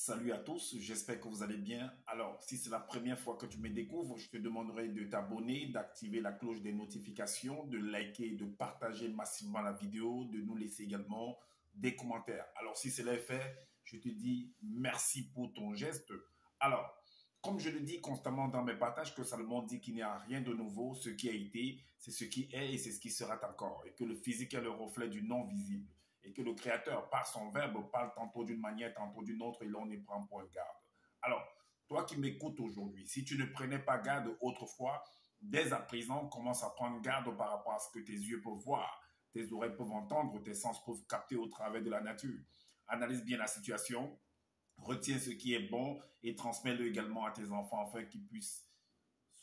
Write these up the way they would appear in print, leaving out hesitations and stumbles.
Salut à tous, j'espère que vous allez bien. Alors, si c'est la première fois que tu me découvres, je te demanderai de t'abonner, d'activer la cloche des notifications, de liker et de partager massivement la vidéo, de nous laisser également des commentaires. Alors, si cela est fait, je te dis merci pour ton geste. Alors, comme je le dis constamment dans mes partages, que Salomon dit qu'il n'y a rien de nouveau, ce qui a été, c'est ce qui est et c'est ce qui sera encore, et que le physique est le reflet du non visible et que le Créateur, par son verbe, parle tantôt d'une manière, tantôt d'une autre, et l'on y prend pour garde. Alors, toi qui m'écoutes aujourd'hui, si tu ne prenais pas garde autrefois, dès à présent, commence à prendre garde par rapport à ce que tes yeux peuvent voir, tes oreilles peuvent entendre, tes sens peuvent capter au travers de la nature. Analyse bien la situation, retiens ce qui est bon et transmets-le également à tes enfants afin qu'ils puissent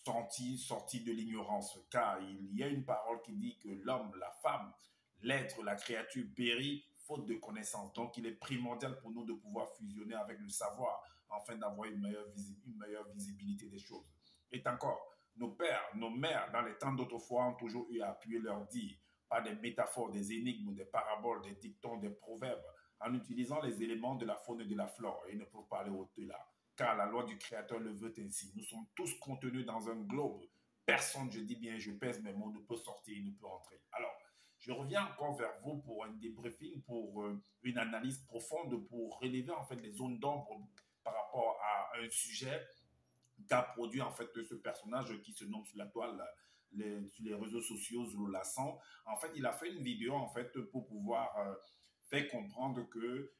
sortir de l'ignorance. Car il y a une parole qui dit que l'homme, la femme, l'être, la créature périt faute de connaissance. Donc, il est primordial pour nous de pouvoir fusionner avec le savoir afin d'avoir une meilleure visibilité des choses. Et encore, nos pères, nos mères, dans les temps d'autrefois, ont toujours eu à appuyer leur dire par des métaphores, des énigmes, des paraboles, des dictons, des proverbes, en utilisant les éléments de la faune et de la flore. Et ils ne peuvent pas aller au-delà. Car la loi du Créateur le veut ainsi. Nous sommes tous contenus dans un globe. Personne, je dis bien, je pèse mes mots, ne peut sortir, ne peut entrer. Alors, je reviens encore vers vous pour un débriefing, pour une analyse profonde, pour relever en fait les zones d'ombre par rapport à un sujet qu'a produit en fait ce personnage qui se nomme sur la toile, sur les réseaux sociaux, Zulu Lassan. En fait, il a fait une vidéo en fait pour pouvoir faire comprendre que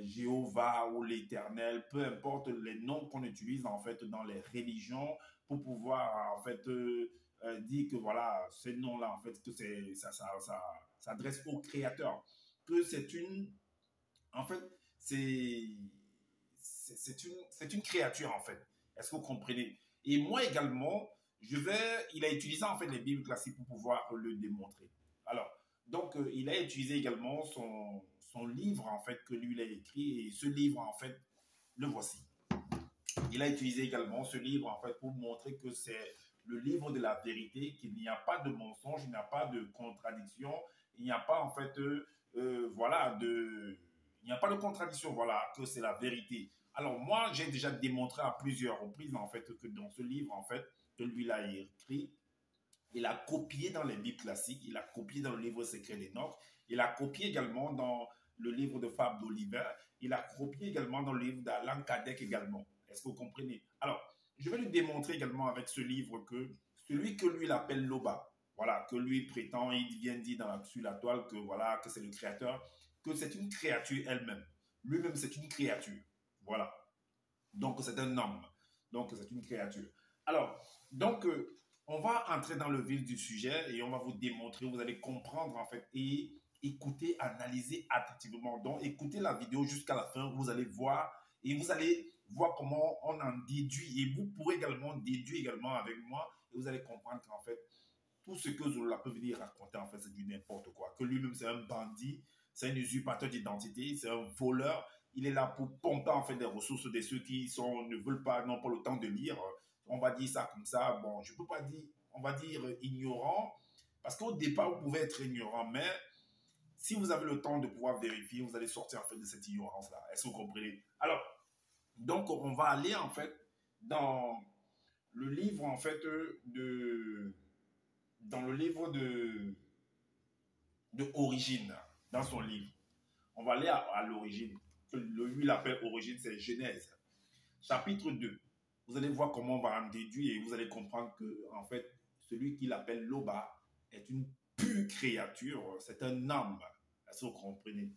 Jéhovah ou l'Éternel, peu importe les noms qu'on utilise en fait dans les religions, pour pouvoir en fait dire que voilà, ces noms-là en fait que ça s'adresse au Créateur, que c'est une, en fait, c'est une créature en fait. Est-ce que vous comprenez? Et moi également, il a utilisé en fait les Bibles classiques pour pouvoir le démontrer. Alors, donc, il a utilisé également son livre en fait que lui il a écrit et ce livre en fait, le voici. Il a utilisé également ce livre en fait pour montrer que c'est le livre de la vérité, qu'il n'y a pas de mensonge, il n'y a pas de contradiction, il n'y a pas en fait, voilà, il n'y a pas de contradiction, voilà, que c'est la vérité. Alors moi, j'ai déjà démontré à plusieurs reprises en fait que dans ce livre en fait que lui l'a écrit, il a copié dans les Bibles classiques, il a copié dans le livre secret d'Enoch, il a copié également dans le livre de Fabre d'Oliver, il a copié également dans le livre d'Alan Kardec également. Est-ce que vous comprenez? Alors, je vais lui démontrer également avec ce livre que celui que lui il appelle Loba, voilà, que lui prétend, il vient dire sur la toile que voilà, que c'est le créateur, que c'est une créature elle-même. Lui-même, c'est une créature. Voilà. Donc, c'est un homme. Donc, c'est une créature. Alors, donc, on va entrer dans le vif du sujet et on va vous démontrer, vous allez comprendre en fait et écouter, analyser attentivement. Donc, écoutez la vidéo jusqu'à la fin, vous allez voir et vous allez voir comment on en déduit et vous pourrez également déduire également avec moi et vous allez comprendre qu'en fait, tout ce que Zola peut venir raconter en fait, c'est du n'importe quoi. Que lui-même, c'est un bandit, c'est un usurpateur d'identité, c'est un voleur. Il est là pour pomper en fait des ressources de ceux qui ne veulent pas, n'ont pas le temps de lire. On va dire ça comme ça. Bon, je ne peux pas dire, on va dire ignorant, parce qu'au départ, vous pouvez être ignorant, mais si vous avez le temps de pouvoir vérifier, vous allez sortir en fait de cette ignorance-là. Est-ce que vous comprenez? Alors, donc, on va aller en fait dans le livre en fait dans le livre de Origine, dans son livre. On va aller à l'origine. Lui, il appelle Origine, c'est Genèse. Chapitre 2. Vous allez voir comment on va en déduire et vous allez comprendre que, en fait, celui qu'il appelle Loba est une pure créature, c'est un homme. Est-ce que vous comprenez?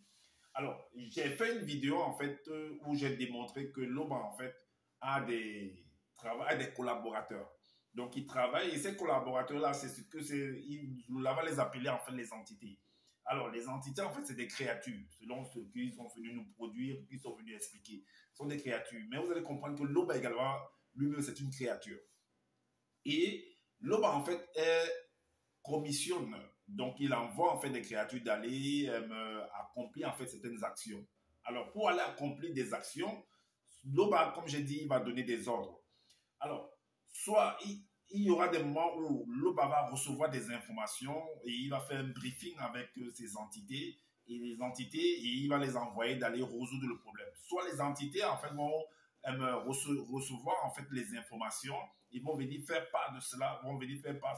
Alors, j'ai fait une vidéo, en fait, où j'ai démontré que Loba, en fait, a des collaborateurs. Donc, il travaille et ces collaborateurs-là, c'est ce que c'est, on va les appeler, en fait, les entités. Alors, les entités, en fait, c'est des créatures, selon ce qu'ils sont venus nous produire, qu'ils sont venus expliquer. Ce sont des créatures. Mais vous allez comprendre que Loba également, lui-même, c'est une créature. Et Loba, en fait, commissionne. Donc, il envoie, en fait, des créatures d'aller accomplir, en fait, certaines actions. Alors, pour aller accomplir des actions, Loba, comme j'ai dit, il va donner des ordres. Alors, soit il y aura des moments où Loba va recevoir des informations et il va faire un briefing avec ces entités et les entités et il va les envoyer d'aller résoudre le problème. Soit les entités en fait vont recevoir en fait les informations, ils vont venir faire part de cela, vont venir faire part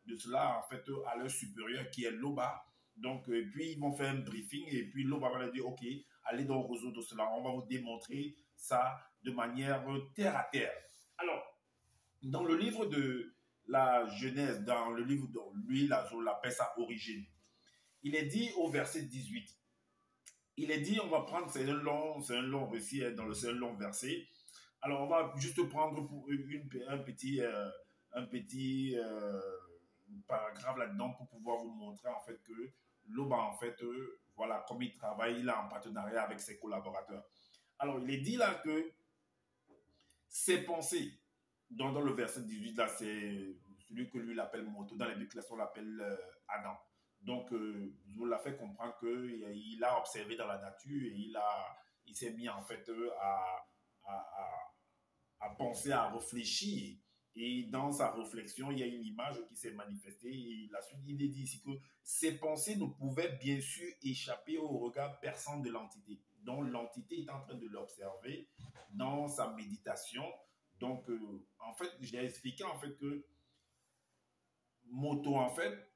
de cela en fait à leur supérieur qui est l'OBA. Donc puis ils vont faire un briefing et puis l'OBA va leur dire ok, allez donc résoudre cela, on va vous démontrer ça de manière terre à terre. Alors dans le livre de la Genèse, dans le livre de lui, on l'appelle ça origine. Il est dit au verset 18, il est dit, on va prendre, c'est un long récit, c'est un long verset. Alors, on va juste prendre pour un petit paragraphe là-dedans pour pouvoir vous montrer en fait que l'OBA, en fait, voilà, comme il travaille, il est en partenariat avec ses collaborateurs. Alors, il est dit là que ses pensées, dans le verset 18, là, c'est celui que lui l'appelle Moto, dans les Bibles, on l'appelle Adam. Donc, vous l'a fait comprendre qu'il a observé dans la nature et il s'est mis en fait à penser, à réfléchir. Et dans sa réflexion, il y a une image qui s'est manifestée. Et la suite, il est dit ici que ses pensées ne pouvaient bien sûr échapper au regard perçant de l'entité. Donc, l'entité est en train de l'observer dans sa méditation. Donc, en fait, j'ai expliqué en fait que Moto, en fait,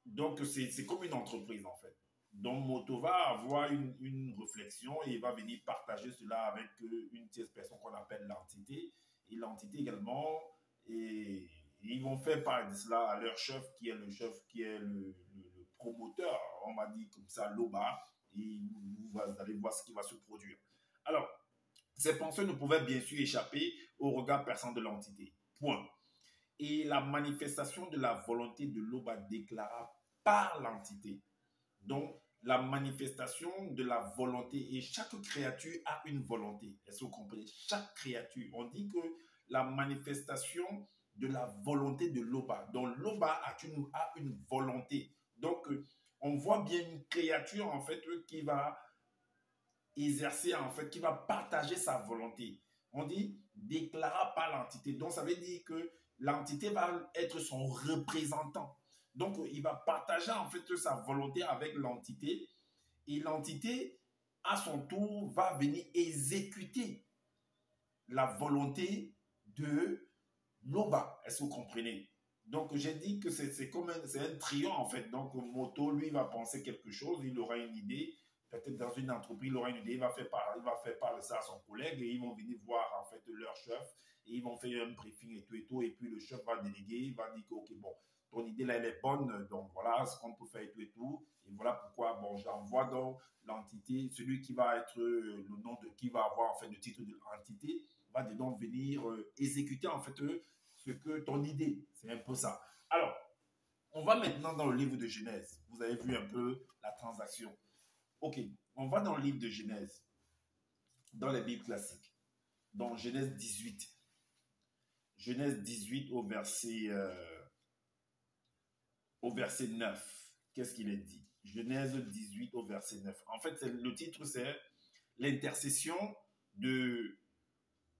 donc, c'est comme une entreprise, en fait. Donc, Moto va avoir une réflexion et il va venir partager cela avec une tierce personne qu'on appelle l'entité. Et l'entité également, et ils vont faire part de cela à leur chef, qui est le promoteur, on m'a dit comme ça, l'OBA, et vous allez voir ce qui va se produire. Alors, ces pensées ne pouvaient bien sûr échapper au regard perçant de l'entité. Point. Et la manifestation de la volonté de l'OBA déclara par l'entité. Donc, la manifestation de la volonté, et chaque créature a une volonté. Est-ce que vous comprenez? Chaque créature. On dit que la manifestation de la volonté de l'OBA. Donc, l'OBA a une volonté. Donc, on voit bien une créature, en fait, qui va exercer, en fait, qui va partager sa volonté. On dit déclara par l'entité. Donc, ça veut dire que l'entité va être son représentant. Donc, il va partager en fait sa volonté avec l'entité et l'entité, à son tour, va venir exécuter la volonté de l'OBA. Est-ce que vous comprenez? Donc, j'ai dit que c'est un trio en fait. Donc, Moto, lui, va penser quelque chose, il aura une idée. Peut-être dans une entreprise, il aura une idée, il va faire part de ça à son collègue et ils vont venir voir en fait leur chef et ils vont faire un briefing et tout et puis le chef va déléguer, il va dire que ok bon, ton idée là elle est bonne, donc voilà ce qu'on peut faire et tout et voilà pourquoi bon j'envoie donc l'entité, celui qui va être le nom de qui va avoir en fait le titre de l'entité va donc venir exécuter en fait ce que ton idée, c'est un peu ça. Alors, on va maintenant dans le livre de Genèse. Vous avez vu un peu la transaction. Ok, on va dans le livre de Genèse, dans les Bibles classiques, dans Genèse 18. Genèse 18 au verset 9. Qu'est-ce qu'il est dit? Genèse 18 au verset 9. En fait, le titre, c'est l'intercession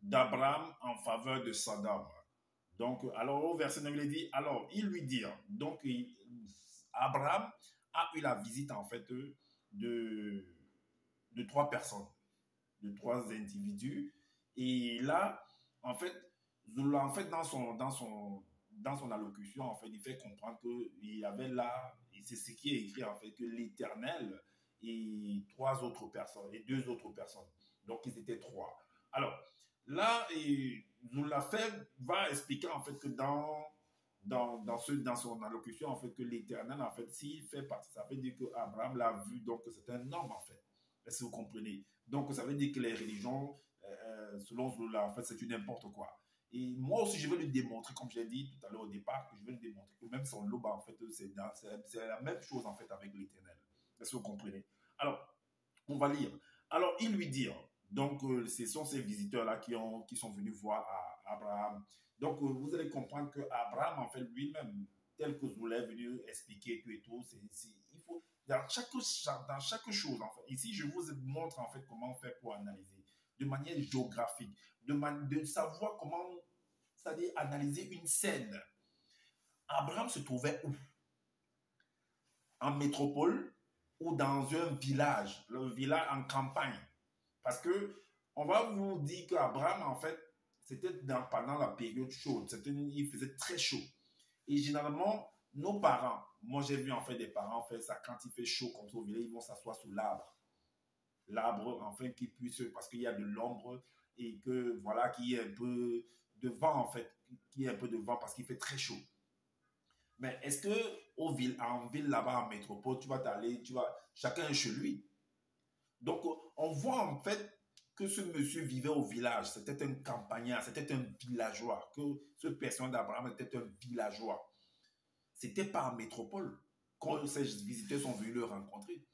d'Abraham en faveur de Sodome. Donc, alors au verset 9, il est dit, alors ils lui dirent, donc Abraham a eu la visite en fait de trois personnes, de trois individus. Et là, en fait, dans son allocution, en fait, il fait comprendre qu'il y avait là, et c'est ce qui est écrit en fait, que l'Éternel et trois autres personnes, et deux autres personnes. Donc, ils étaient trois. Alors, là, Zoulafet va expliquer en fait que dans son allocution, en fait, que l'Éternel, en fait, s'il fait partie, ça veut dire qu'Abraham l'a vu, donc c'est un homme, en fait. Est-ce que vous comprenez? Donc, ça veut dire que les religions, selon Zoula, en fait, c'est du n'importe quoi. Et moi aussi, je vais lui démontrer, comme j'ai dit tout à l'heure au départ, que je vais lui démontrer que même son loba, en fait, c'est la même chose, en fait, avec l'Éternel. Est-ce que vous comprenez? Alors, on va lire. Alors, il lui dit, donc, ce sont ces visiteurs-là qui sont venus voir Abraham. Donc, vous allez comprendre que Abraham, en fait, lui-même, tel que je vous l'ai venu expliquer tout et tout, il faut, dans chaque chose, en fait, ici, je vous montre, en fait, comment faire pour analyser, de manière géographique, de savoir comment, c'est-à-dire analyser une scène. Abraham se trouvait où? En métropole ou dans un village, le village en campagne. Parce que on va vous dire qu'Abraham, en fait, c'était pendant la période chaude. Il faisait très chaud. Et généralement, nos parents, moi j'ai vu en fait des parents faire ça quand il fait chaud comme ça au village, ils vont s'asseoir sous l'arbre. L'arbre, enfin, qui puisse, parce qu'il y a de l'ombre et que voilà, qu'il y ait un peu de vent en fait, qu'il y ait un peu de vent parce qu'il fait très chaud. Mais est-ce que en ville là-bas, en métropole, tu vas t'aller, chacun est chez lui. Donc, on voit en fait que ce monsieur vivait au village. C'était un campagnard, c'était un villageois. Que ce personnage d'Abraham était un villageois. C'était pas en métropole. Quand ces visiteurs sont venus le rencontrer.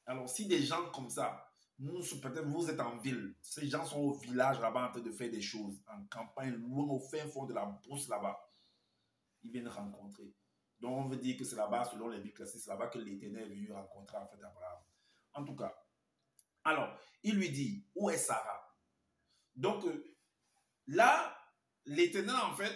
Alors, si des gens comme ça, peut-être vous êtes en ville, ces gens sont au village là-bas en train de faire des choses, en campagne, loin au fin fond de la brousse là-bas, ils viennent rencontrer. Donc, on veut dire que c'est là-bas, selon les Bibles classiques, c'est là-bas que l'Éternel est venu rencontrer en fait Abraham. En tout cas, alors, il lui dit, où est Sarah? Donc, là, l'Éternel, en fait,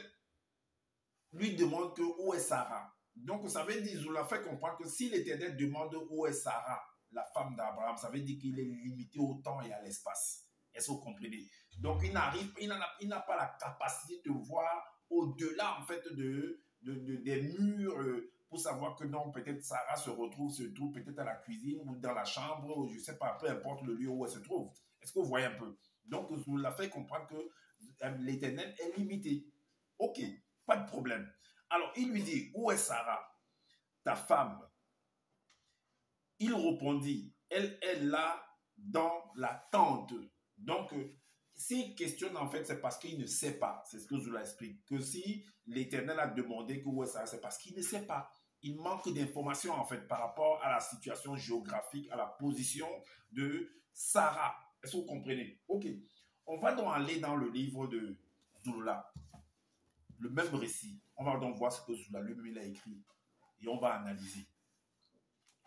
lui demande que où est Sarah? Donc, ça veut dire, Zoula fait comprendre que si l'Éternel demande où est Sarah, la femme d'Abraham, ça veut dire qu'il est limité au temps et à l'espace. Est-ce que vous comprenez? Donc, il n'a pas la capacité de voir au-delà, en fait, des murs, pour savoir que non, peut-être Sarah se trouve peut-être à la cuisine ou dans la chambre, ou je ne sais pas, peu importe le lieu où elle se trouve. Est-ce que vous voyez un peu? Donc, Zoula fait comprendre que l'Éternel est limité. Ok, pas de problème. Alors, il lui dit, où est Sarah, ta femme? Il répondit, elle est là dans la tente. Donc, s'il questionne, en fait, c'est parce qu'il ne sait pas. C'est ce que je vous explique. Que si l'Éternel a demandé que où est Sarah, c'est parce qu'il ne sait pas. Il manque d'informations, en fait, par rapport à la situation géographique, à la position de Sarah. Est-ce que vous comprenez? Ok. On va donc aller dans le livre de Zoula. Le même récit. On va donc voir ce que Zoula lui-même a écrit. Et on va analyser.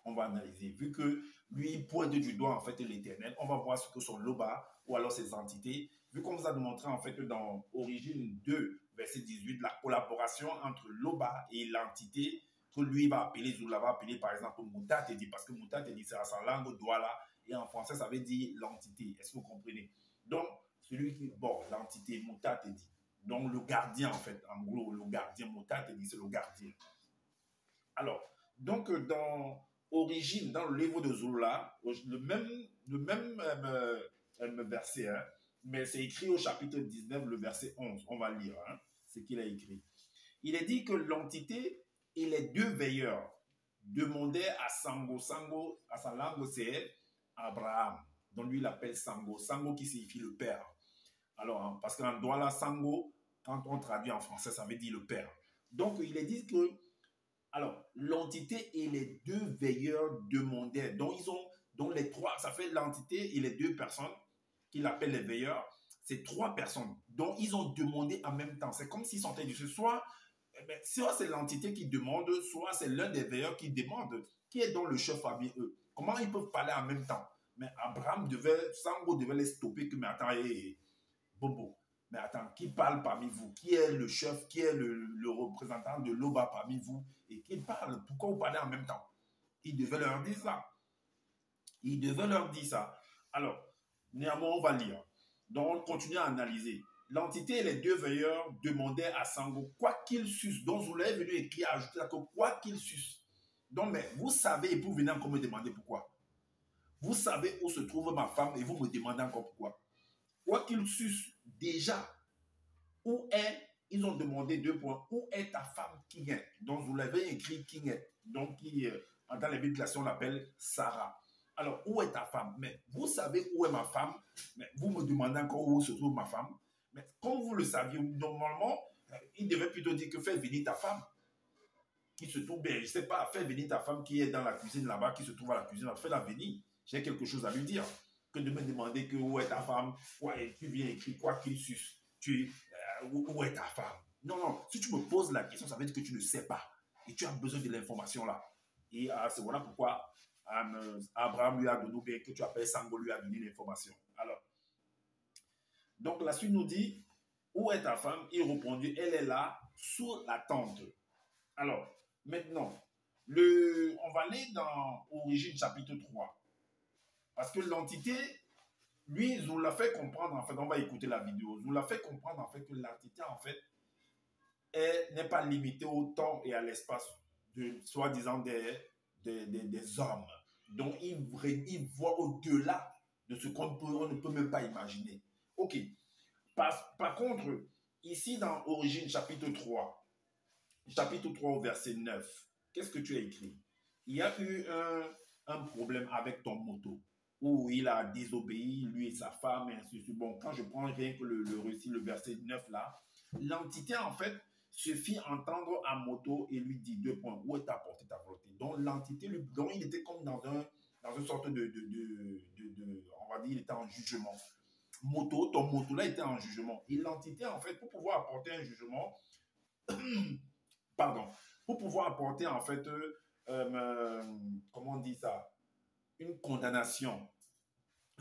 On va analyser. Vu que lui, il pointe du doigt en fait l'Éternel, on va voir ce que sont Loba ou alors ses entités. Vu qu'on vous a montré en fait dans Origine 2, verset 18, la collaboration entre Loba et l'entité que lui va appeler, Zoula va appeler par exemple Moutat, parce que Moutat, c'est à sa langue Douala, et en français, ça veut dire l'entité. Est-ce que vous comprenez? Donc, celui qui, bon, l'entité Moutat, donc le gardien en fait, en gros, le gardien Moutat, c'est le gardien. Alors, donc dans Origine, dans le livre de Zoula, le même verset, hein, mais c'est écrit au chapitre 19, le verset 11. On va lire hein, ce qu'il a écrit. Il est dit que l'entité et les deux veilleurs demandaient à Sango, à sa langue c'est Abraham, dont lui il appelle Sango, Sango qui signifie le père. Alors, hein, parce qu'en Douala, Sango, quand on traduit en français, ça veut dire le père. Donc, il est dit que alors, l'entité et les deux veilleurs demandaient. Donc les trois, ça fait l'entité et les deux personnes qu'il appelle les veilleurs, c'est trois personnes. Donc, ils ont demandé en même temps. C'est comme s'ils sont dit, soit c'est l'entité qui demande, soit c'est l'un des veilleurs qui demande, qui est donc le chef parmi eux. Comment ils peuvent parler en même temps? Mais Sango devait les stopper, que mais attends, Bobo. Mais attends, qui parle parmi vous? Qui est le chef? Qui est le représentant de Loba parmi vous? Et qui parle? Pourquoi vous parlez en même temps? Il devait leur dire ça. Il devait leur dire ça. Alors, néanmoins, on va lire. Donc, on continue à analyser. L'entité et les deux veilleurs demandaient à Sango quoi qu'il suce. Donc, vous l'avez venu écrire, ajouter là que quoi qu'il suce. Donc, mais vous savez, et vous venez encore me demander pourquoi. Vous savez où se trouve ma femme et vous me demandez encore pourquoi. Quoi qu'il suce, déjà, où est, ils ont demandé 2 points, où est ta femme qui est? Donc, vous l'avez écrit qui est. Donc, dans les Bibles classiques, on l'appelle Sarah. Alors, où est ta femme? Mais vous savez où est ma femme? Mais vous me demandez encore où se trouve ma femme? Mais comme vous le saviez, normalement, il devait plutôt dire que fais venir ta femme qui se trouve bien, je ne sais pas, fais venir ta femme qui est dans la cuisine là-bas, qui se trouve à la cuisine, fais-la venir. J'ai quelque chose à lui dire. Que de me demander que où est ta femme, tu viens écrire quoi qu'il suce, où est ta femme? Non, non, si tu me poses la question, ça veut dire que tu ne sais pas. Et tu as besoin de l'information là. Et c'est voilà pourquoi Abraham lui a donné, bien que tu appelles Sango lui a donné l'information. Alors, donc la suite nous dit, où est ta femme? Il répondit, elle est là, sous la tente. Alors, maintenant, On va aller dans Origine chapitre 3. Parce que l'entité, lui, nous l'a fait comprendre, en fait, on va écouter la vidéo, nous l'a fait comprendre, en fait, que l'entité, en fait, n'est pas limitée au temps et à l'espace de, soi-disant, des hommes. Donc, il voit au-delà de ce on ne peut même pas imaginer. Ok. Par contre, ici, dans Origine chapitre 3 au verset 9, qu'est-ce que tu as écrit? Il y a eu un problème avec ton moto, où il a désobéi, lui et sa femme, et ainsi de suite. Bon, quand je prends rien que le récit, le verset 9 là, l'entité, en fait, se fit entendre à moto et lui dit 2 points, où est ta portée, ta volonté? Donc, l'entité, donc il était comme dans une sorte on va dire, il était en jugement. Ton moto là était en jugement. Et l'entité, en fait, pour pouvoir apporter un jugement, pardon, pour pouvoir apporter, en fait, comment on dit ça, une condamnation,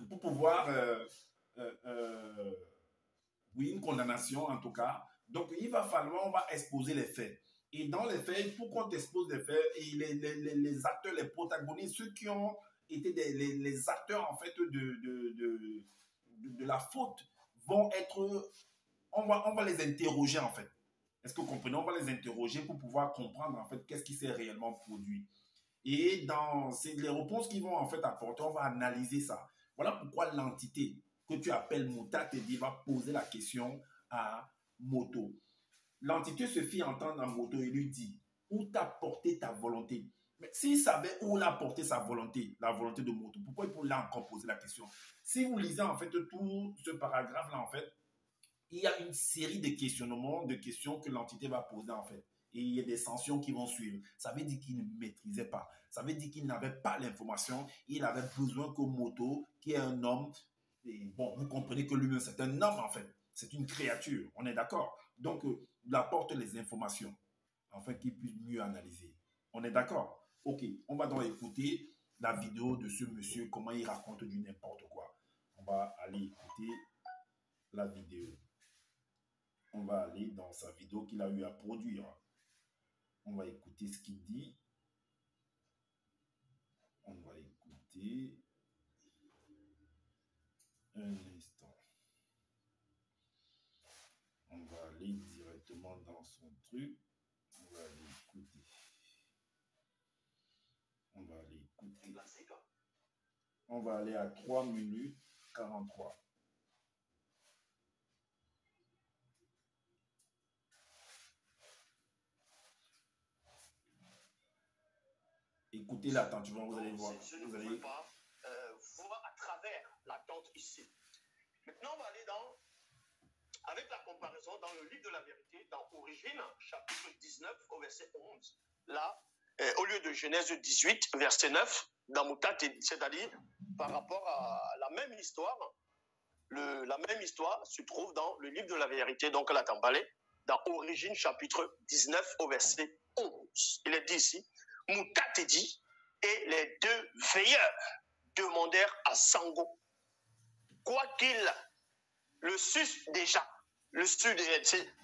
pour pouvoir, oui, une condamnation en tout cas. Donc, il va falloir, on va exposer les faits. Et dans les faits, pour qu'on t'expose les faits, et les acteurs, les protagonistes, ceux qui ont été les acteurs, en fait, de la faute, vont être, on va les interroger, en fait. Est-ce que vous comprenez? On va les interroger pour pouvoir comprendre, en fait, qu'est-ce qui s'est réellement produit. Et dans les réponses qu'ils vont, en fait, apporter, on va analyser ça. Voilà pourquoi l'entité que tu appelles Mouta Tedi va poser la question à Moto. L'entité se fit entendre à Moto et lui dit, où t'as porté ta volonté? Mais s'il savait où il a porté sa volonté, la volonté de Moto, pourquoi il l'a encore posé la question? Si vous lisez, en fait, tout ce paragraphe-là, en fait, il y a une série de questionnements, de questions que l'entité va poser, en fait. Et il y a des sanctions qui vont suivre. Ça veut dire qu'il ne maîtrisait pas. Ça veut dire qu'il n'avait pas l'information. Il avait besoin que Moto, qui est un homme, et bon, vous comprenez que lui-même, c'est un homme, en fait. C'est une créature, on est d'accord. Donc, il apporte les informations, afin qu'il puisse mieux analyser. On est d'accord? Ok, on va donc écouter la vidéo de ce monsieur, comment il raconte du n'importe quoi. On va aller écouter la vidéo. On va aller dans sa vidéo qu'il a eu à produire. On va écouter ce qu'il dit. On va écouter un instant. On va aller directement dans son truc. On va aller écouter. On va aller écouter. On va aller à 3 minutes 43. Écoutez-la attentivement, vous allez voir. Je ne pouvais pas voir à travers l'attente ici. Maintenant, on va aller avec la comparaison dans le livre de la vérité, dans Origine, chapitre 19, au verset 11. Là, au lieu de Genèse 18, verset 9, dans Moutat, c'est-à-dire par rapport à la même histoire, la même histoire se trouve dans le livre de la vérité, donc la Tambalé, dans Origine, chapitre 19, au verset 11. Il est dit ici, Moutat dit, et les deux veilleurs demandèrent à Sango, quoi qu'il le suce déjà,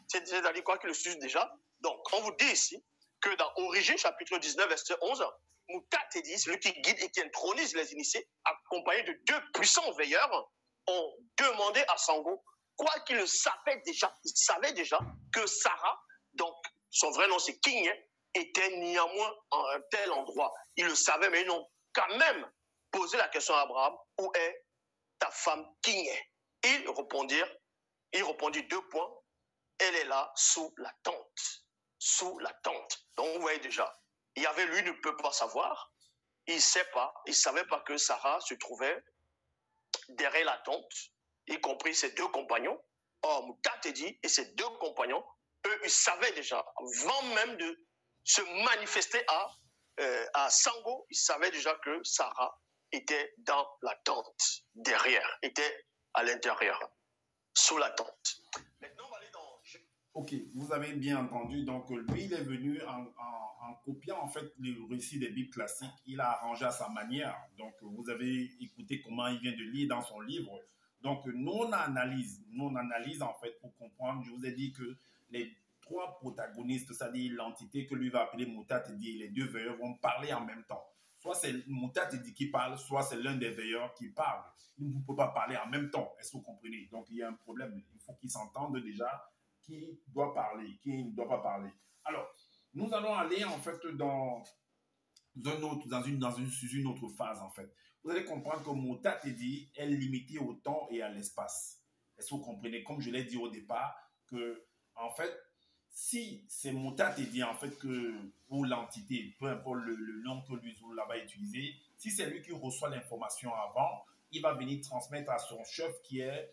c'est-à-dire quoi qu'il le suce déjà. Donc, on vous dit ici que dans Origine, chapitre 19, verset 11, Moutat dit, celui qui guide et qui intronise les initiés, accompagné de deux puissants veilleurs, ont demandé à Sango, quoi qu'il le savait déjà, il savait déjà que Sarah, donc son vrai nom c'est King, était néanmoins en un tel endroit. Ils le savaient, mais ils ont quand même posé la question à Abraham, où est ta femme King? Il répondit 2 points, elle est là sous la tente. Sous la tente. Donc vous voyez déjà, il y avait lui ne peut pas savoir, il ne savait pas que Sarah se trouvait derrière la tente, y compris ses deux compagnons. Or, Moutat dit, et ses deux compagnons, eux, ils savaient déjà, avant même de se manifester à Sango, ils savaient déjà que Sarah était dans la tente, derrière, était à l'intérieur, sous la tente. Maintenant, on va aller dans... Ok, vous avez bien entendu. Donc, lui, il est venu en copiant, en fait, le récit des Bibles classiques. Il a arrangé à sa manière. Donc, vous avez écouté comment il vient de lire dans son livre. Donc, nous, on analyse, en fait, pour comprendre. Je vous ai dit que trois protagonistes, c'est-à-dire l'entité que lui va appeler Mouta Tedi, les deux veilleurs vont parler en même temps. Soit c'est Mouta Tedi qui parle, soit c'est l'un des veilleurs qui parle. Il ne peut pas parler en même temps, est-ce que vous comprenez? Donc il y a un problème, il faut qu'ils s'entendent déjà qui doit parler, qui ne doit pas parler. Alors, nous allons aller en fait dans une autre phase en fait. Vous allez comprendre que Mouta Tedi est limité au temps et à l'espace. Est-ce que vous comprenez? Comme je l'ai dit au départ, que en fait, si c'est Mouta Tedi en fait que ou l'entité, peu importe le nom que lui va utiliser, si c'est lui qui reçoit l'information avant, il va venir transmettre à son chef qui est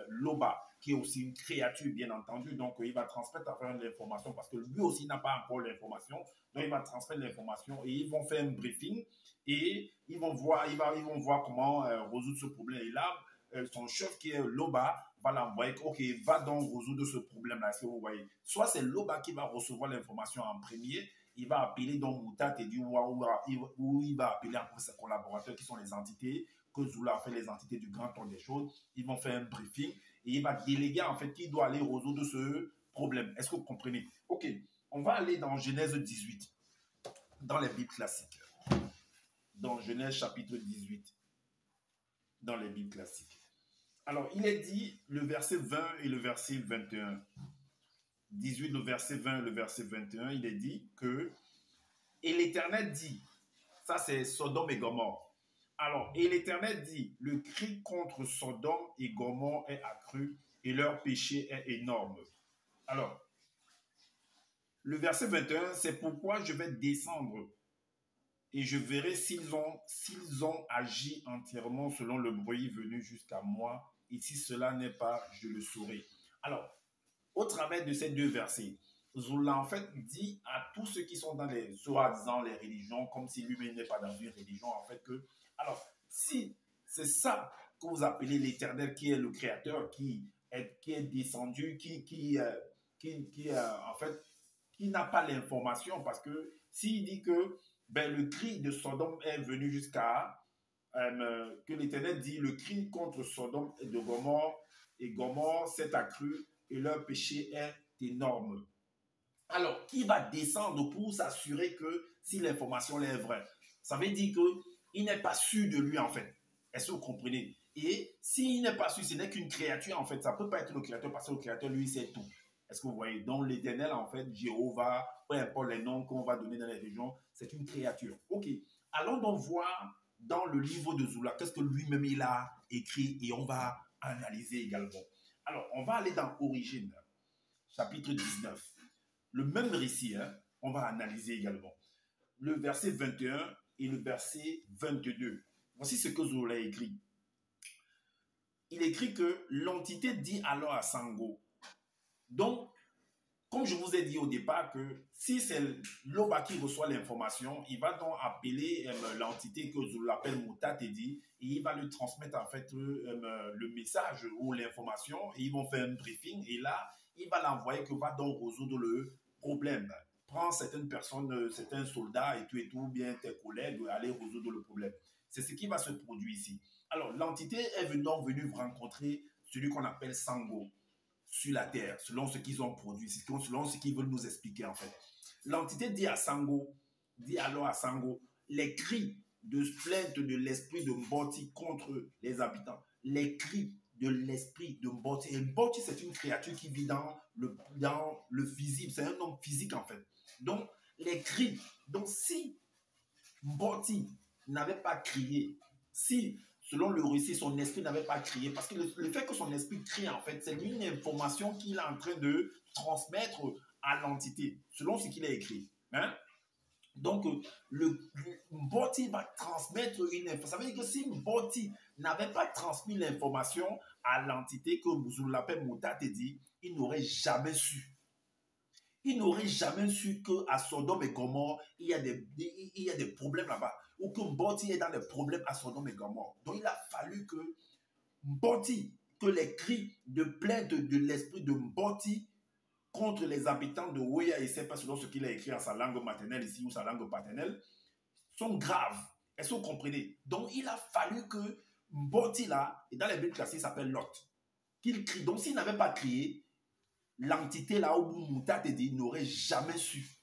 Loba, qui est aussi une créature bien entendu. Donc il va transmettre à travers l'information parce que lui aussi n'a pas encore l'information. Donc il va transmettre l'information et ils vont faire un briefing et ils vont voir comment résoudre ce problème. Et là, son chef qui est Loba va l'envoyer, ok, va donc résoudre ce problème-là, est-ce que vous voyez? Soit c'est Loba qui va recevoir l'information en premier, il va appeler donc Mouta Tedi ou il va appeler encore ses collaborateurs qui sont les entités, que Zula a fait les entités du grand temps des choses, ils vont faire un briefing et il va déléguer en fait qui doit aller résoudre ce problème. Est-ce que vous comprenez? Ok, on va aller dans Genèse 18, dans les Bibles classiques. Dans Genèse chapitre 18, dans les Bibles classiques. Alors, il est dit, le verset 20 et le verset 21. 18, le verset 20 et le verset 21, il est dit que, et l'Éternel dit, ça c'est Sodome et Gomorrhe. Alors, et l'Éternel dit, le cri contre Sodome et Gomorrhe est accru et leur péché est énorme. Alors, le verset 21, c'est pourquoi je vais descendre et je verrai s'ils ont agi entièrement selon le bruit venu jusqu'à moi, et si cela n'est pas, je le saurai. Alors, au travers de ces deux versets, Zula en fait dit à tous ceux qui sont dans les soi-disant les religions, comme si lui-même n'est pas dans une religion, en fait que, alors, si c'est ça que vous appelez l'Éternel qui est le Créateur, qui est descendu, en fait, qui n'a pas l'information, parce que s'il dit que le cri de Sodome est venu jusqu'à, que l'Éternel dit, le cri contre Sodome et de Gomorrhe s'est accru et leur péché est énorme. Alors, qui va descendre pour s'assurer que si l'information est vraie? Ça veut dire qu'il n'est pas sûr de lui en fait. Est-ce que vous comprenez? Et s'il n'est pas sûr, ce n'est qu'une créature en fait. Ça ne peut pas être le créateur parce que le créateur lui sait tout. Est-ce que vous voyez? Donc l'Éternel en fait, Jéhovah, peu importe les noms qu'on va donner dans les régions, c'est une créature. Ok. Allons donc voir dans le livre de Zula, qu'est-ce que lui-même il a écrit et on va analyser également. Alors, on va aller dans Origine, chapitre 19. Le même récit, hein, on va analyser également. Le verset 21 et le verset 22. Voici ce que Zula a écrit. Il écrit que l'entité dit alors à Sango. Donc, comme je vous ai dit au départ que si c'est Loba qui reçoit l'information, il va donc appeler l'entité que je l'appelle Mouta Tedi et il va lui transmettre en fait le message ou l'information et ils vont faire un briefing et là, il va l'envoyer que va donc résoudre le problème. Prends certaines personnes, certains soldats et tout, bien tes collègues, aller résoudre le problème. C'est ce qui va se produire ici. Alors, l'entité est donc venue rencontrer celui qu'on appelle Sango sur la terre, selon ce qu'ils ont produit, selon ce qu'ils veulent nous expliquer en fait. L'entité dit alors à Sango, les cris de plainte de l'esprit de Mboti contre les habitants, les cris de l'esprit de Mboti. Et Mboti, c'est une créature qui vit dans le physique, c'est un homme physique en fait. Donc, les cris, donc si Mboti n'avait pas crié, si selon le récit, son esprit n'avait pas crié. Parce que le fait que son esprit crie, en fait, c'est une information qu'il est en train de transmettre à l'entité, selon ce qu'il a écrit. Hein? Donc, Mboti va transmettre une information. Ça veut dire que si Mboti n'avait pas transmis l'information à l'entité que vous l'appelez Mouta Tedi, il n'aurait jamais su. Il n'aurait jamais su qu'à Sodome et Gomorrhe, il y a des problèmes là-bas. Ou que Mboti est dans des problèmes à Sodome et Gomorrhe. Donc, il a fallu que Mboti, que les cris de plainte de l'esprit de Mboti contre les habitants de Ouya, et c'est pas selon ce qu'il a écrit en sa langue maternelle ici ou sa langue paternelle, sont graves. Est-ce que vous comprenez? Donc, il a fallu que Mboti là, et dans les Bibles classiques, il s'appelle Lot, qu'il crie. Donc, s'il n'avait pas crié, l'entité là où Mouta Tedi n'aurait jamais su.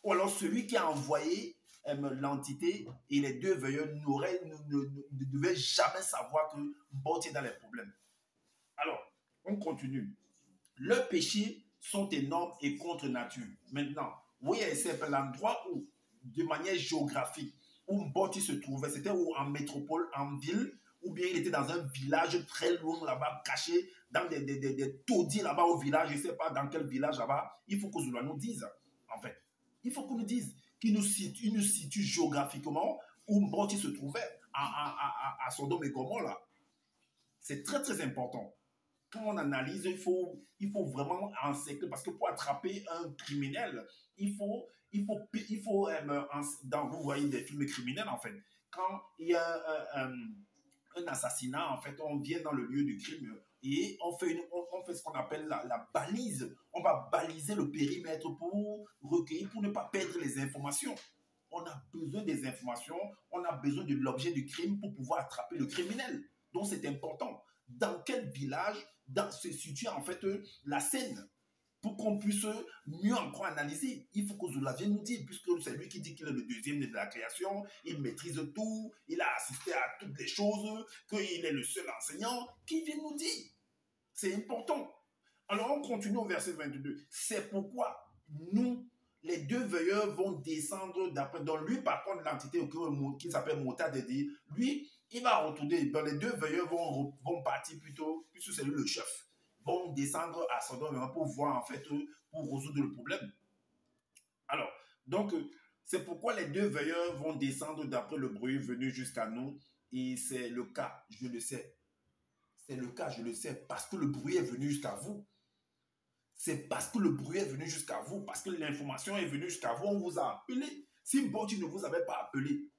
Ou alors celui qui a envoyé l'entité et les deux veilleurs ne devaient jamais savoir que Mboti est dans les problèmes. Alors, on continue. Leurs péchés sont énormes et contre nature. Maintenant, oui, c'est l'endroit où, de manière géographique, où Mboti se trouvait, c'était en métropole, en ville, ou bien il était dans un village très loin là-bas, caché dans des taudis là-bas au village, je ne sais pas dans quel village là-bas. Il faut que Zoula nous dise, en fait. Il faut qu'on nous dise, qu'il nous situe géographiquement où Mboti se trouvait, à Sodome et Gomorrhe là. C'est très très important. Quand on analyse, il faut vraiment encercler, parce que pour attraper un criminel, vous voyez des films criminels en fait, quand il y a un assassinat, en fait, on vient dans le lieu du crime et on fait ce qu'on appelle la balise. On va baliser le périmètre pour recueillir, pour ne pas perdre les informations. On a besoin des informations, on a besoin de l'objet du crime pour pouvoir attraper le criminel. Donc c'est important. Dans quel village se situe en fait la scène pour qu'on puisse mieux encore analyser. Il faut que Zoula vienne nous dire, puisque c'est lui qui dit qu'il est le deuxième de la création, il maîtrise tout, il a assisté à toutes les choses, qu'il est le seul enseignant, qui vient nous dire. C'est important. Alors on continue au verset 22. C'est pourquoi nous, les deux veilleurs vont descendre d'après. Donc lui, par contre, l'entité qui s'appelle Mouta Dedi, lui, il va retourner. Donc les deux veilleurs vont partir plutôt, puisque c'est lui le chef, vont descendre à Sodome pour voir, en fait, pour résoudre le problème. Alors, donc, c'est pourquoi les deux veilleurs vont descendre d'après le bruit venu jusqu'à nous. Et c'est le cas, je le sais. C'est le cas, je le sais, parce que le bruit est venu jusqu'à vous. C'est parce que le bruit est venu jusqu'à vous, parce que l'information est venue jusqu'à vous, on vous a appelé. Si Mboti ne vous avait pas appelé,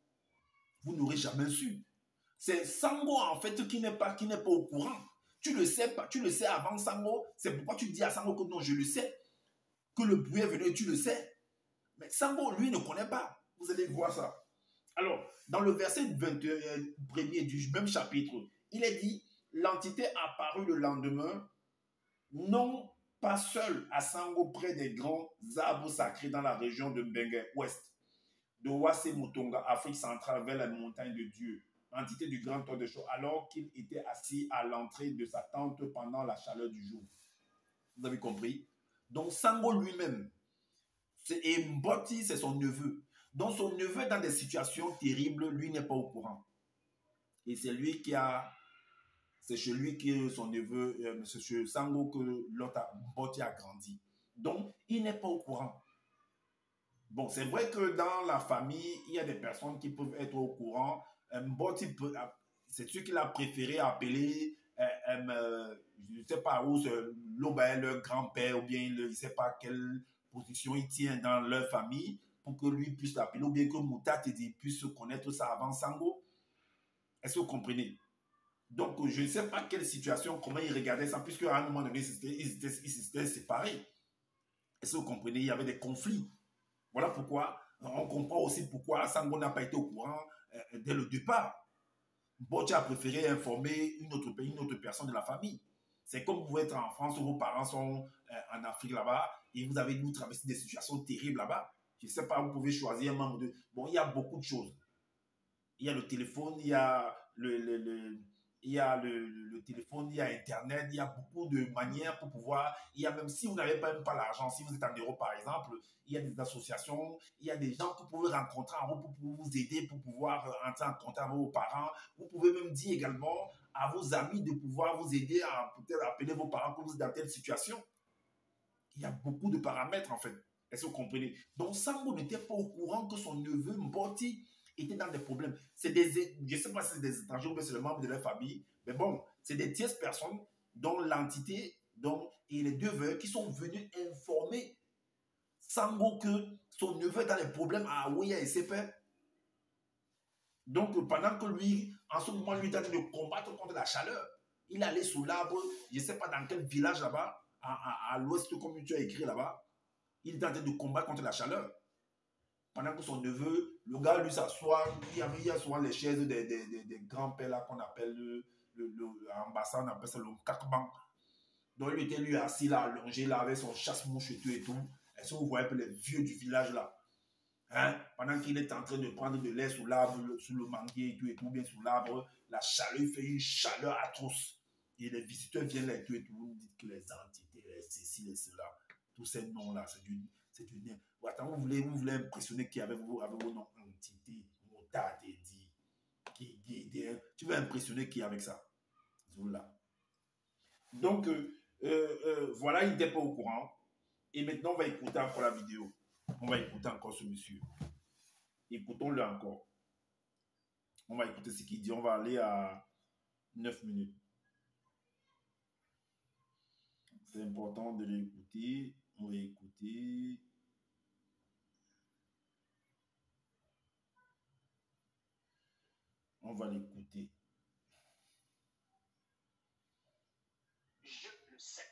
vous n'aurez jamais su. C'est Sango, en fait, qui n'est pas au courant. Tu le sais avant Sango, c'est pourquoi tu dis à Sango que non, je le sais, que le bruit est venu et tu le sais. Mais Sango, lui, ne connaît pas. Vous allez voir ça. Alors, dans le verset 21er du même chapitre, il est dit, l'entité apparut le lendemain, non pas seule à Sango près des grands arbres sacrés dans la région de Mbengue Ouest, de Wase Mutonga, Afrique centrale, vers la montagne de Dieu, entité du grand temps de chaud, alors qu'il était assis à l'entrée de sa tente pendant la chaleur du jour. Vous avez compris? Donc Sango lui-même, et Mboti, c'est son neveu. Donc son neveu, dans des situations terribles, lui n'est pas au courant. Et c'est lui qui a... C'est chez lui que son neveu, c'est chez Sango que l'autre Mboti a grandi. Donc, il n'est pas au courant. Bon, c'est vrai que dans la famille, il y a des personnes qui peuvent être au courant. Mboti, c'est celui qu'il a préféré appeler, je ne sais pas où, leur grand-père, ou bien je ne sais pas quelle position il tient dans leur famille, pour que lui puisse l'appeler, ou bien que Mouta Tedi puisse connaître ça avant Sango. Est-ce que vous comprenez? Donc, je ne sais pas quelle situation, comment ils regardaient ça, puisque à un moment donné, ils s'étaient séparés. Est-ce que vous comprenez? Il y avait des conflits. Voilà pourquoi, on comprend aussi pourquoi Sango n'a pas été au courant dès le départ. Mboti a préféré informer une autre personne de la famille. C'est comme vous pouvez être en France, où vos parents sont en Afrique là-bas, et vous avez dû traverser des situations terribles là-bas. Je ne sais pas, vous pouvez choisir un membre de... Bon, il y a beaucoup de choses. Il y a le téléphone, il y a le téléphone, il y a Internet, il y a beaucoup de manières pour pouvoir... Il y a même si vous n'avez même pas l'argent, si vous êtes en Europe par exemple, il y a des associations, il y a des gens que vous pouvez rencontrer en route pour vous aider, pour pouvoir entrer en contact avec vos parents. Vous pouvez même dire également à vos amis de pouvoir vous aider à peut-être appeler vos parents pour vous aider dans telle situation. Il y a beaucoup de paramètres en fait. Est-ce que vous comprenez? Donc Sango n'était pas au courant que son neveu Mboti étaient dans des problèmes. Je ne sais pas si c'est des étrangers ou bien c'est le membre de leur famille, mais bon, c'est des tierces personnes dont l'entité et les deux veilleurs qui sont venus informer Sango que son neveu est dans les problèmes à Ouya et ses pères. Donc, pendant que lui, en ce moment, lui, est en train de combattre contre la chaleur, il allait sous l'arbre, je ne sais pas dans quel village là-bas, à l'ouest, comme tu as écrit là-bas, il est en train de combattre contre la chaleur. Pendant que son neveu, le gars, lui, s'assoit, il y a souvent les chaises des grands-pères là qu'on appelle, en Bassa, on appelle ça le kakban. Donc, il était lui assis là, allongé là, avec son chasse-mouche et tout et tout. Est-ce que vous voyez un peu les vieux du village là? Hein? Pendant qu'il est en train de prendre de l'air sous l'arbre, sous le manguier et tout, bien sous l'arbre, la chaleur, il fait une chaleur atroce. Et les visiteurs viennent là et tout, vous me dites que les entités, les ceci, les cela, tous ces noms-là, c'est du nez. Attends, vous voulez impressionner qui avec vos noms entités, Mota, dit, qui, tu veux impressionner qui avec ça? Là. Donc, voilà, il n'était pas au courant. Et maintenant, on va écouter encore la vidéo. On va écouter encore ce monsieur. Écoutons-le encore. On va écouter ce qu'il dit. On va aller à 9 minutes. C'est important de l'écouter. On va écouter. On va l'écouter. Je le sais.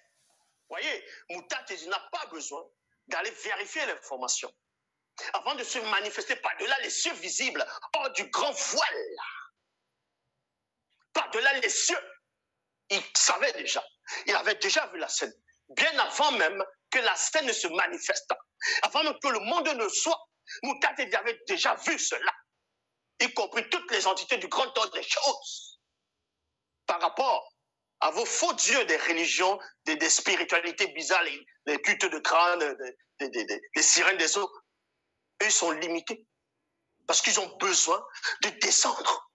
Voyez, Mouta Tedi n'a pas besoin d'aller vérifier l'information avant de se manifester par-delà les cieux visibles, hors du grand voile. Par-delà les cieux. Il savait déjà. Il avait déjà vu la scène. Bien avant même que la scène ne se manifeste. Avant même que le monde ne soit, Mouta Tedi avait déjà vu cela. Y compris toutes les entités du grand ordre des choses. Par rapport à vos faux dieux des religions, des spiritualités bizarres, les cultes de crâne, les sirènes des eaux, eux sont limités parce qu'ils ont besoin de descendre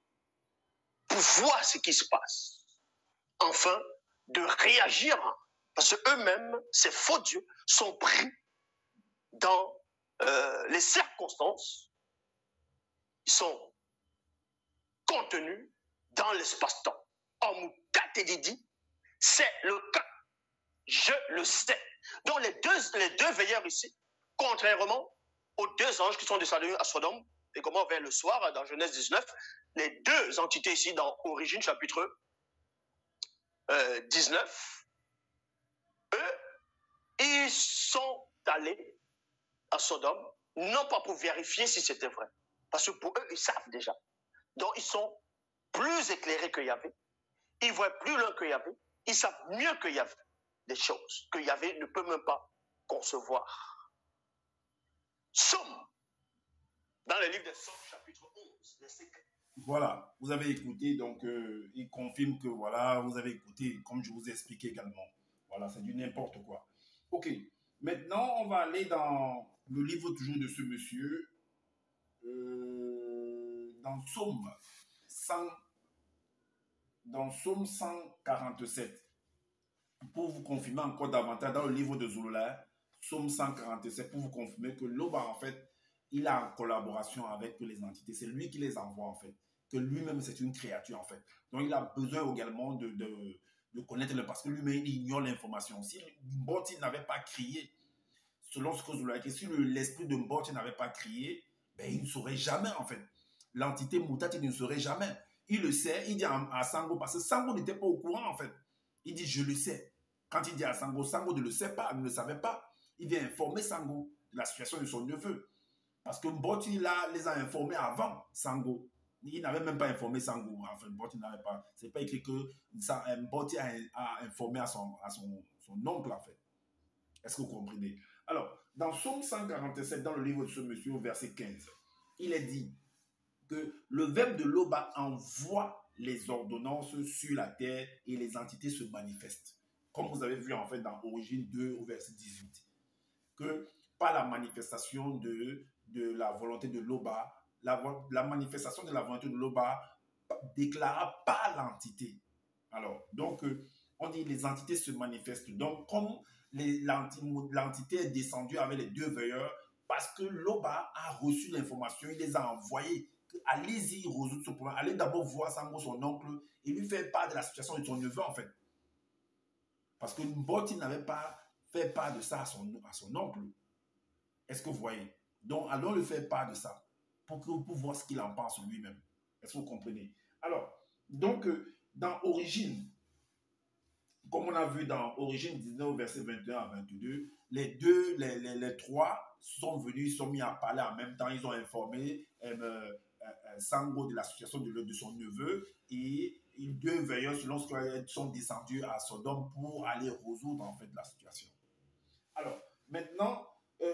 pour voir ce qui se passe. Enfin, de réagir parce qu'eux-mêmes, ces faux dieux, sont pris dans les circonstances, ils sont contenus dans l'espace-temps. En Mouta Tedi dit, c'est le cas. Je le sais. Donc les deux veilleurs ici, contrairement aux deux anges qui sont descendus à Sodome et comment vers le soir dans Genèse 19, les deux entités ici dans Origine chapitre 19, eux, ils sont allés à Sodome, non pas pour vérifier si c'était vrai, parce que pour eux, ils savent déjà. Donc ils sont plus éclairés que Yahvé, ils voient plus loin que Yahvé, ils savent mieux que Yahvé des choses que Yahvé ne peut même pas concevoir. Somme, dans le livre des Sommes, chapitre 11, verset 4. Voilà, vous avez écouté, donc il confirme que voilà, vous avez écouté, comme je vous ai expliqué également. Voilà, c'est du n'importe quoi. Ok, maintenant on va aller dans le livre toujours de ce monsieur, dans Somme 147, pour vous confirmer encore davantage dans le livre de Zouloula, Somme 147, pour vous confirmer que Loba, en fait, il a en collaboration avec les entités. C'est lui qui les envoie, en fait. Que lui-même, c'est une créature, en fait. Donc, il a besoin également de connaître le... Parce que lui-même, il ignore l'information. Si Mboti n'avait pas crié, selon ce que Zouloula a dit, si l'esprit de Mboti n'avait pas crié, ben, il ne saurait jamais, en fait. L'entité Moutati ne saurait jamais. Il le sait, il dit à Sango, parce que Sango n'était pas au courant, en fait. Il dit, je le sais. Quand il dit à Sango, Sango ne le sait pas, ne le savait pas. Il vient informer Sango de la situation de son neveu. Parce que Mboti les a informés avant Sango. Il n'avait même pas informé Sango. Enfin, Mboti n'avait pas. C'est pas écrit que Mboti a informé à son oncle, en fait. Est-ce que vous comprenez? Alors, dans Somme 147, dans le livre de ce monsieur, au verset 15, il est dit que le verbe de Loba envoie les ordonnances sur la terre et les entités se manifestent. Comme vous avez vu en fait dans Origine 2 au verset 18. Que par la manifestation de la volonté de Loba, la manifestation de la volonté de Loba déclara par l'entité. Alors, donc, on dit les entités se manifestent. Donc, comme l'entité est descendue avec les deux veilleurs, parce que Loba a reçu l'information, il les a envoyés. Allez-y résoudre ce problème. Allez d'abord voir Sango, son oncle, et lui faire part de la situation de son neveu, en fait. Parce que Mboti n'avait pas fait part de ça à son oncle. Est-ce que vous voyez? Donc, allons lui faire part de ça pour voir ce qu'il en pense lui-même. Est-ce que vous comprenez? Alors, donc, dans Origine, comme on a vu dans Origine 19, verset 21 à 22, les trois sont venus, ils sont mis à parler en même temps, ils ont informé Sango de l'association de son neveu et deux veilleurs lorsqu'ils sont descendus à Sodome pour aller résoudre en fait la situation. Alors, maintenant,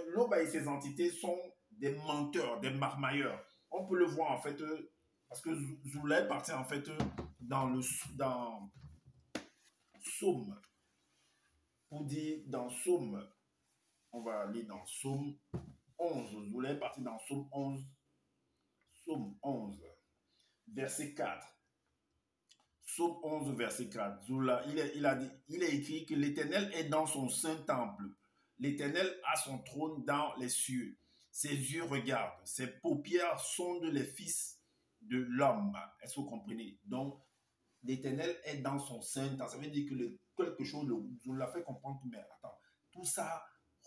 Loba et ses entités sont des menteurs, des marmailleurs. On peut le voir en fait, parce que Zoula est parti en fait dans Somme, pour dire dans Somme, on va aller dans Somme 11. Zoula est parti dans Somme 11, verset 4. Somme 11, verset 4. Zoula, il a écrit que l'Éternel est dans son saint temple. L'Éternel a son trône dans les cieux. Ses yeux regardent, ses paupières sondent les fils de l'homme. Est-ce que vous comprenez? Donc, l'Éternel est dans son saint temple. Ça veut dire que quelque chose, Zoula fait comprendre que, mais attends, tout ça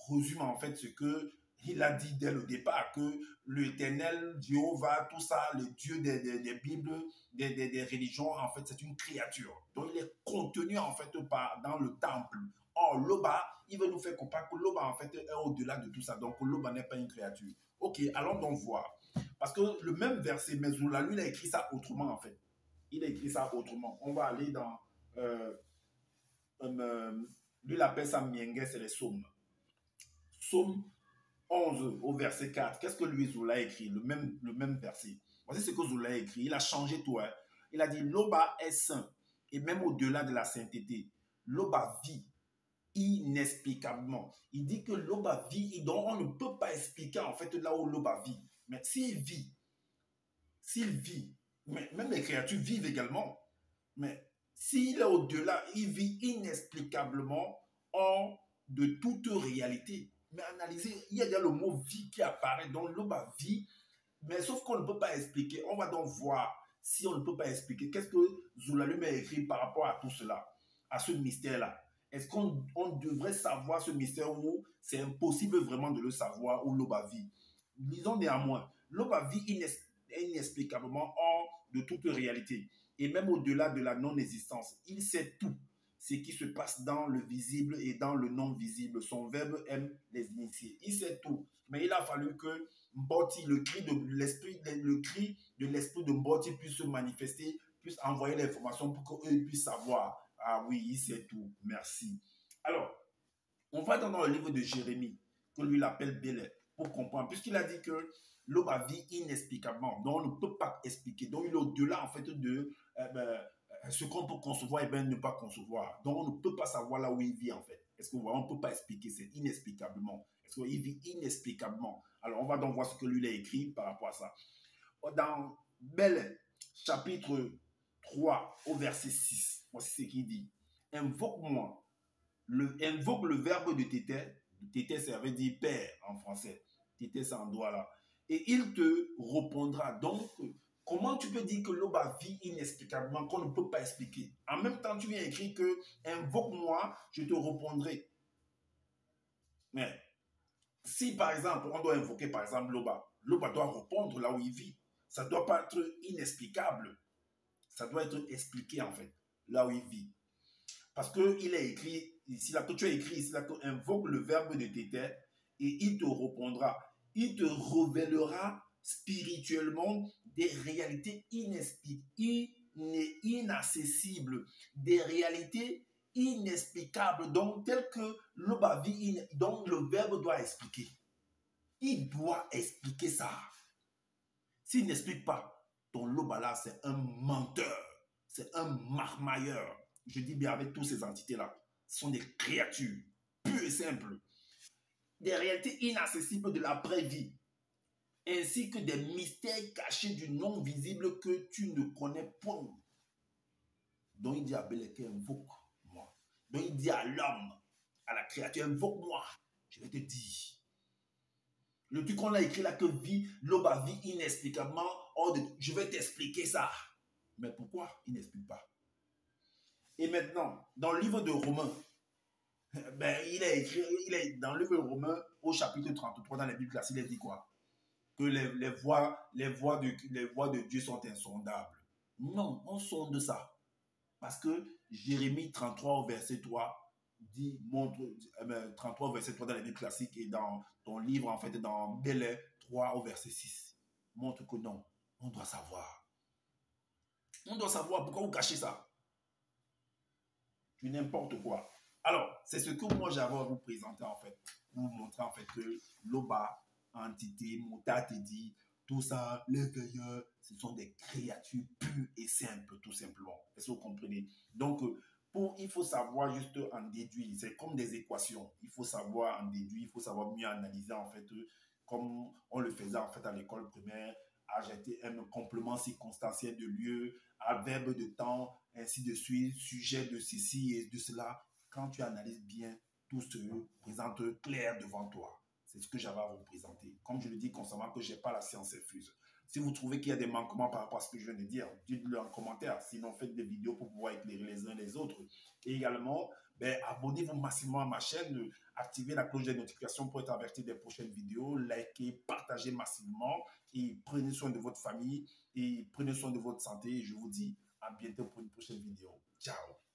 résume en fait ce que il a dit dès le départ, que l'Éternel, Jéhovah, tout ça, le Dieu des Bibles, des religions, en fait, c'est une créature. Donc, il est contenu, en fait, dans le temple. Or, Loba, il veut nous faire comprendre que Loba, en fait, est au-delà de tout ça. Donc, Loba n'est pas une créature. Ok, allons donc voir. Parce que le même verset, Mezoula, lui, il a écrit ça autrement, en fait. Il a écrit ça autrement. On va aller dans... lui, il appelle ça Miengue, c'est les psaumes. Psaume 11 au verset 4. Qu'est-ce que lui, Zoula a écrit? Le même verset. Voici ce que Zoula a écrit. Il a changé tout. Hein. Il a dit, Loba est saint. Et même au-delà de la sainteté, Loba vit inexplicablement. Il dit que Loba vit, donc on ne peut pas expliquer en fait là où Loba vit. Mais s'il vit, mais même les créatures vivent également. Mais s'il est au-delà, il vit inexplicablement hors de toute réalité. Mais analysez, il y a le mot vie qui apparaît dans Loba vie, mais sauf qu'on ne peut pas expliquer. On va donc voir si on ne peut pas expliquer. Qu'est-ce que Zoulalume a écrit par rapport à tout cela, à ce mystère-là? Est-ce qu'on devrait savoir ce mystère ou c'est impossible vraiment de le savoir où Loba vit? Disons néanmoins, Loba vit inexplicablement hors de toute réalité et même au-delà de la non-existence. Il sait tout ce qui se passe dans le visible et dans le non-visible. Son verbe aime les initiés. Il sait tout. Mais il a fallu que Mboti, le cri de l'esprit de Mboti puisse se manifester, puisse envoyer l'information pour qu'eux puissent savoir. Ah oui, il sait tout. Merci. Alors, on va dans le livre de Jérémie, que lui l'appelle Bélé, pour comprendre. Puisqu'il a dit que Loba vit inexplicablement. Donc, on ne peut pas expliquer. Donc, il est au-delà, en fait, de... ce qu'on peut concevoir et bien ne pas concevoir. Donc, on ne peut pas savoir là où il vit, en fait. Est-ce qu'on ne peut pas expliquer? C'est inexplicablement. Est-ce qu'il vit inexplicablement? Alors, on va donc voir ce que lui a écrit par rapport à ça. Dans Bel, chapitre 3, au verset 6, voici ce qu'il dit. Invoque-moi. Invoque le verbe de Tété. Tété, ça veut dire père en français. Tété, c'est en droit là. Et il te répondra. Donc, comment tu peux dire que Loba vit inexplicablement, qu'on ne peut pas expliquer? En même temps, tu viens écrire que invoque-moi, je te répondrai. Mais si par exemple, on doit invoquer par exemple Loba, Loba doit répondre là où il vit. Ça ne doit pas être inexplicable. Ça doit être expliqué en fait, là où il vit. Parce qu'il est écrit ici, là, que tu as écrit ici, là, que invoque le verbe de Tété et il te répondra. Il te révélera spirituellement des réalités inaccessibles, des réalités inexplicables, donc telles que donc le verbe doit expliquer. Il doit expliquer ça. S'il n'explique pas, ton Loba là, c'est un menteur, c'est un marmailleur. Je dis bien avec toutes ces entités-là. Ce sont des créatures pures et simples. Des réalités inaccessibles de l'après-vie, ainsi que des mystères cachés du non-visible que tu ne connais point. Donc il dit à Beleke, invoque-moi. Donc il dit à l'homme, à la créature, invoque-moi. Je vais te dire. Le truc qu'on a écrit là, que Loba vit inexplicablement, je vais t'expliquer ça. Mais pourquoi il n'explique pas? Et maintenant, dans le livre de Romains, il est dans le livre de Romains, au chapitre 33, dans la Bible classique, il dit quoi? Que les voies de Dieu sont insondables. Non, on sonde ça. Parce que Jérémie 33, verset 3, 33, verset 3 dans la Bible classique et dans ton livre, en fait, dans Bélé 3, au verset 6, montre que non. On doit savoir. On doit savoir pourquoi vous cachez ça. Du n'importe quoi. Alors, c'est ce que moi j'avais à vous présenter en fait. Vous montrer en fait que Loba, entité, Mouta Teddy, tout ça, les veilleurs, ce sont des créatures pures et simples, tout simplement. Est-ce que vous comprenez? Donc, il faut savoir juste en déduire. C'est comme des équations. Il faut savoir en déduire, il faut savoir mieux analyser en fait, comme on le faisait en fait à l'école primaire, ajouter un complément circonstanciel de lieu, adverbe de temps, ainsi de suite, sujet de ceci et de cela. Quand tu analyses bien, tout se présente clair devant toi. C'est ce que j'avais à vous présenter. Comme je le dis constamment que je n'ai pas la science infuse. Si vous trouvez qu'il y a des manquements par rapport à ce que je viens de dire, dites-le en commentaire. Sinon, faites des vidéos pour pouvoir éclairer les uns les autres. Et également, abonnez-vous massivement à ma chaîne, activez la cloche des notifications pour être averti des prochaines vidéos, likez, partagez massivement et prenez soin de votre famille et prenez soin de votre santé. Et je vous dis à bientôt pour une prochaine vidéo. Ciao!